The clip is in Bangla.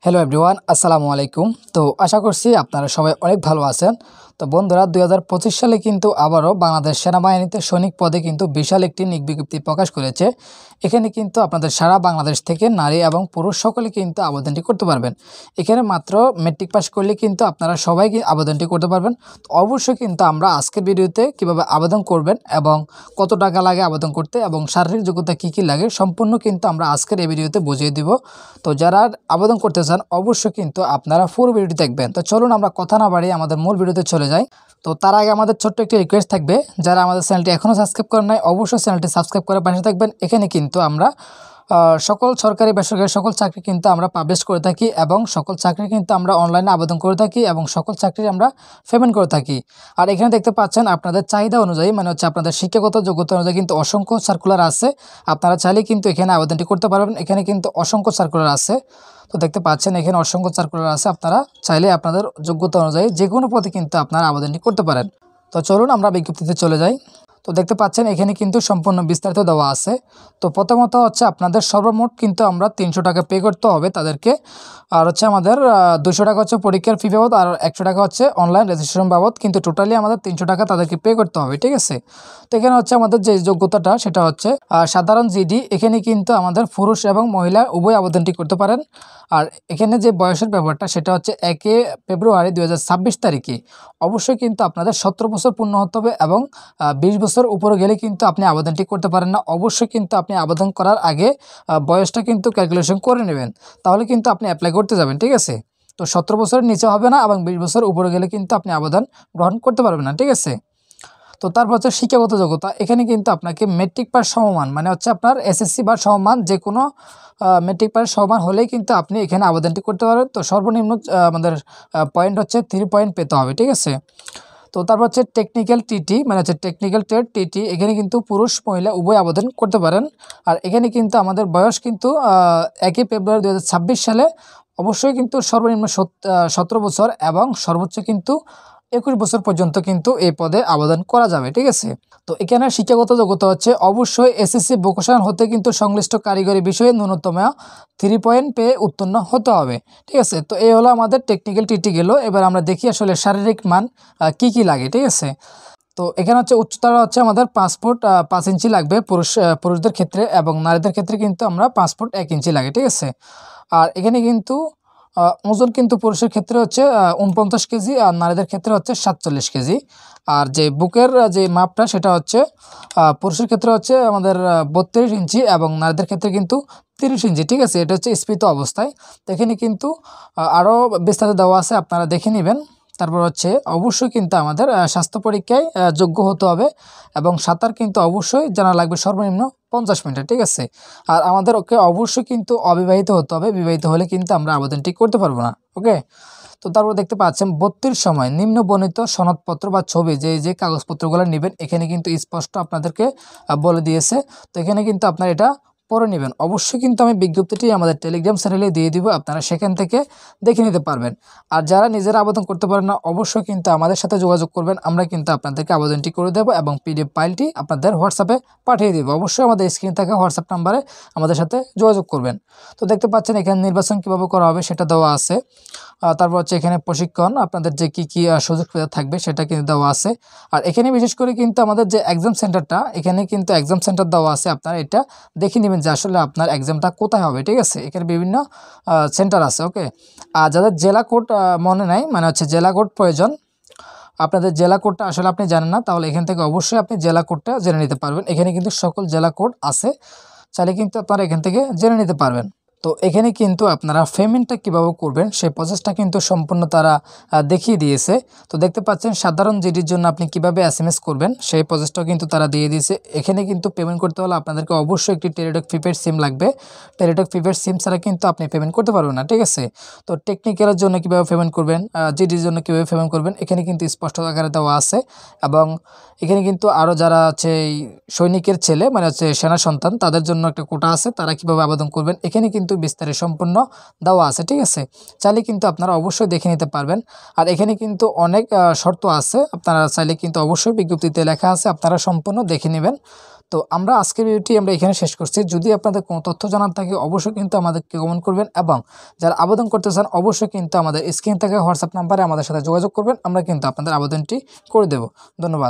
হ্যালো এভরিওয়ান, আসসালামু আলাইকুম। তো আশা করছি আপনারা সবাই অনেক ভালো আছেন। তো বন্ধুরা, 2025 সালে কিন্তু আবারও বাংলাদেশ সেনাবাহিনীতে সৈনিক পদে কিন্তু বিশাল একটি নিয়োগ বিজ্ঞপ্তি প্রকাশ করেছে। এখানে কিন্তু আপনাদের সারা বাংলাদেশ থেকে নারী এবং পুরুষ সকলে কিন্তু আবেদনটি করতে পারবেন। এখানে মাত্র মেট্রিক পাস করলে কিন্তু আপনারা সবাই আবেদনটি করতে পারবেন। তো অবশ্যই কিন্তু আমরা আজকের ভিডিওতে কিভাবে আবেদন করবেন এবং কত টাকা লাগে আবেদন করতে এবং শারীরিক যোগ্যতা কী কী লাগে সম্পূর্ণ কিন্তু আমরা আজকের এই ভিডিওতে বুঝিয়ে দিব। তো যারা আবেদন করতে চান অবশ্যই কিন্তু আপনারা পুরো ভিডিওটি দেখবেন। তো চলুন আমরা কথা না বাড়িয়ে আমাদের মূল ভিডিওতে চলে যাই। তো তার আগে আমাদের ছোট্ট একটি রিকোয়েস্ট থাকবে, যারা আমাদের চ্যানেলটি এখনও সাবস্ক্রাইব করেন নাই অবশ্যই চ্যানেলটি সাবস্ক্রাইব করে পাশে থাকবেন। এখানে কিন্তু আমরা সকল সরকারি বেসরকারি সকল চাকরি কিন্তু আমরা পাবলিশ করে থাকি এবং সকল চাকরি কিন্তু আমরা অনলাইনে আবেদন করে থাকি এবং সকল চাকরি আমরা পেমেন্ট করে থাকি। আর এখানে দেখতে পাচ্ছেন আপনাদের চাহিদা অনুযায়ী মানে হচ্ছে আপনাদের শিক্ষাগত যোগ্যতা অনুযায়ী কিন্তু অসংখ্য সার্কুলার আছে। আপনারা চাইলে কিন্তু এখানে আবেদনটি করতে পারবেন। এখানে কিন্তু অসংখ্য সার্কুলার আছে। তো দেখতে পাচ্ছেন এখানে অসংখ্য সার্কুলার আছে। আপনারা চাইলে আপনাদের যোগ্যতা অনুযায়ী যে কোনো পদে কিন্তু আপনারা আবেদনটি করতে পারেন। তো চলুন আমরা বিজ্ঞপ্তিতে চলে যাই। তো দেখতে পাচ্ছেন এখানে কিন্তু সম্পূর্ণ বিস্তারিত দেওয়া আছে। তো প্রথমত হচ্ছে আপনাদের সর্বমোট কিন্তু আমরা 300 টাকা পে করতে হবে তাদেরকে। আর হচ্ছে আমাদের 200 টাকা হচ্ছে পরীক্ষার ফি বাবদ আর 100 টাকা হচ্ছে অনলাইন রেজিস্ট্রেশন বাবদ, কিন্তু টোটালি আমাদের 300 টাকা তাদেরকে পে করতে হবে, ঠিক আছে। তো এখানে হচ্ছে আমাদের যে যোগ্যতাটা সেটা হচ্ছে সাধারণ জিডি। এখানে কিন্তু আমাদের পুরুষ এবং মহিলা উভয় আবেদনটি করতে পারেন। আর এখানে যে বয়সের ব্যাপারটা সেটা হচ্ছে 1 ফেব্রুয়ারি 2026 তারিখে অবশ্যই কিন্তু আপনাদের 17 বছর পূর্ণ হতে হবে এবং 20 বছর উপরে গেলে কিন্তু আপনি আবেদনটি করতে পারেন না। অবশ্যই কিন্তু আপনি আবেদন করার আগে বয়সটা কিন্তু ক্যালকুলেশন করে নেবেন, তাহলে কিন্তু আপনি অ্যাপ্লাই করতে যাবেন, ঠিক আছে। তো 17 বছরের নিচে হবে না এবং 20 বছর উপরে গেলে কিন্তু আপনি আবেদন গ্রহণ করতে পারবেন না, ঠিক আছে। তো তারপর হচ্ছে শিক্ষাগত যোগ্যতা। এখানে কিন্তু আপনাকে মেট্রিক পাস সমমান মানে হচ্ছে আপনার এসএসসি বা সমমান যে কোনো মেট্রিক পাস সমান হলেই কিন্তু আপনি এখানে আবেদনটি করতে পারবেন। তো সর্বনিম্ন আমাদের পয়েন্ট হচ্ছে 3 পয়েন্ট পেতে হবে, ঠিক আছে। তো তারপর হচ্ছে টেকনিক্যাল টিটি মানে হচ্ছে টেকনিক্যাল ট্রেড টিটি। এখানে কিন্তু পুরুষ মহিলা উভয় আবেদন করতে পারেন। আর এখানে কিন্তু আমাদের বয়স কিন্তু 1 ফেব্রুয়ারি 2026 সালে অবশ্যই কিন্তু সর্বনিম্ন 17 বছর এবং সর্বোচ্চ কিন্তু 21 বছর পর্যন্ত কিন্তু এই পদে আবেদন করা যাবে, ঠিক আছে। তো এখানে শিক্ষাগত যোগ্যতা হচ্ছে অবশ্যই এসএসসি ভোকেশনাল হতে কিন্তু সংশ্লিষ্ট কারিগরি বিষয়ে ন্যূনতম 3 পয়েন্ট পেয়ে উত্তীর্ণ হতে হবে, ঠিক আছে। তো এই হলো আমাদের টেকনিক্যাল টিটি গেল। এবার আমরা দেখি আসলে শারীরিক মান কি কি লাগে, ঠিক আছে। তো এখানে হচ্ছে উচ্চতা হচ্ছে আমাদের 5 ফুট 5 ইঞ্চি লাগবে পুরুষদের ক্ষেত্রে এবং নারীদের ক্ষেত্রে কিন্তু আমরা 5 ফুট 1 ইঞ্চি লাগে, ঠিক আছে। আর এখানে কিন্তু ওজন কিন্তু পুরুষের ক্ষেত্রে হচ্ছে 49 কেজি আর নারীদের ক্ষেত্রে হচ্ছে 47 কেজি। আর যে বুকের যে মাপটা সেটা হচ্ছে পুরুষের ক্ষেত্রে হচ্ছে আমাদের 32 ইঞ্চি এবং নারীদের ক্ষেত্রে কিন্তু 30 ইঞ্চি, ঠিক আছে। এটা হচ্ছে স্ফীত অবস্থায়। তো এখানে কিন্তু আরও বিস্তারিত দেওয়া আছে, আপনারা দেখে নেবেন। তারপর হচ্ছে অবশ্যই কিন্তু আমাদের স্বাস্থ্য পরীক্ষায় যোগ্য হতে হবে এবং সাঁতার কিন্তু অবশ্যই জানা লাগবে সর্বনিম্ন 50 মিনিটের, ঠিক আছে। আর আমাদের ওকে অবশ্যই কিন্তু অবিবাহিত হতে হবে, বিবাহিত হলে কিন্তু আমরা আবেদনটি করতে পারবো না, ওকে। তো তারপর দেখতে পাচ্ছেন ভর্তির সময় নিম্ন বর্ণিত সনদপত্র বা ছবি যে কাগজপত্রগুলো নেবেন এখানে কিন্তু স্পষ্ট আপনাদেরকে বলে দিয়েছে। তো এখানে কিন্তু আপনারা এটা পরে নেবেন। অবশ্যই কিন্তু আমি বিজ্ঞপ্তিটি আমাদের টেলিগ্রাম চ্যানেলে দিয়ে দিব, আপনারা সেখান থেকে দেখে নিতে পারবেন। আর যারা নিজেরা আবেদন করতে পারেন না অবশ্যই কিন্তু আমাদের সাথে যোগাযোগ করবেন, আমরা কিন্তু আপনাদেরকে আবেদনটি করে দেবো এবং পিডিএফ ফাইলটি আপনাদের হোয়াটসঅ্যাপে পাঠিয়ে দেবো। অবশ্যই আমাদের স্ক্রিনে থাকা হোয়াটসঅ্যাপ নাম্বারে আমাদের সাথে যোগাযোগ করবেন। তো দেখতে পাচ্ছেন এখানে নির্বাচন কীভাবে করা হবে সেটা দেওয়া আছে। তারপর হচ্ছে এখানে প্রশিক্ষণ আপনাদের যে কী কী সুযোগ সুবিধা থাকবে সেটা কিন্তু দেওয়া আছে। আর এখানে বিশেষ করে কিন্তু আমাদের যে এক্সাম সেন্টারটা এখানে কিন্তু এক্সাম সেন্টার দেওয়া আছে, আপনারা এটা দেখে নেবেন যে আসলে আপনার এক্সামটা কোথায় হবে, ঠিক আছে। এখানে বিভিন্ন সেন্টার আছে, ওকে। আর যাদের জেলা কোড মনে নাই মানে হচ্ছে জেলা কোড প্রয়োজন, আপনাদের জেলা কোডটা আসলে আপনি জানেন না, তাহলে এখান থেকে অবশ্যই আপনি জেলা কোডটা জেনে নিতে পারবেন। এখানে কিন্তু সকল জেলা কোড আছে, চাইলে কিন্তু আপনারা এখান থেকে জেনে নিতে পারবেন। তো এখানে কিন্তু আপনারা পেমেন্টটা কীভাবে করবেন সেই প্রসেসটা কিন্তু সম্পূর্ণ তারা দেখিয়ে দিয়েছে। তো দেখতে পাচ্ছেন সাধারণ জিডির জন্য আপনি কিভাবে এসএমএস করবেন সেই প্রসেসটাও কিন্তু তারা দিয়ে দিয়েছে। এখানে কিন্তু পেমেন্ট করতে হলে আপনাদেরকে অবশ্যই একটি টেলিটক প্রিপেড সিম লাগবে। টেলিটক প্রিপেড সিম ছাড়া কিন্তু আপনি পেমেন্ট করতে পারবেন না, ঠিক আছে। তো টেকনিক্যালের জন্য কীভাবে পেমেন্ট করবেন, জিডির জন্য কীভাবে পেমেন্ট করবেন এখানে কিন্তু স্পষ্ট আকারে দেওয়া আছে। এবং এখানে কিন্তু আরও যারা আছে এই সৈনিকের ছেলে মানে হচ্ছে সেনা সন্তান তাদের জন্য একটা কোটা আছে, তারা কীভাবে আবেদন করবেন এখানে কিন্তু বিস্তারিত সম্পূর্ণ দেওয়া আছে, ঠিক আছে। চাইলে কিন্তু আপনারা অবশ্যই দেখে নিতে পারবেন। আর এখানে কিন্তু অনেক শর্ত আছে, আপনারা চাইলে কিন্তু অবশ্যই বিজ্ঞপ্তিতে লেখা আছে, আপনারা সম্পূর্ণ দেখে নেবেন। তো আমরা আজকের ভিডিওটি আমরা এখানে শেষ করছি। যদি আপনাদের কোনো তথ্য জানার থাকে অবশ্যই কিন্তু আমাদেরকে কমেন্ট করবেন, এবং যারা আবেদন করতে চান অবশ্যই কিন্তু আমাদের স্ক্রিন থেকে হোয়াটসঅ্যাপ নাম্বারে আমাদের সাথে যোগাযোগ করবেন। আমরা কিন্তু আপনাদের আবেদনটি করে দেব। ধন্যবাদ।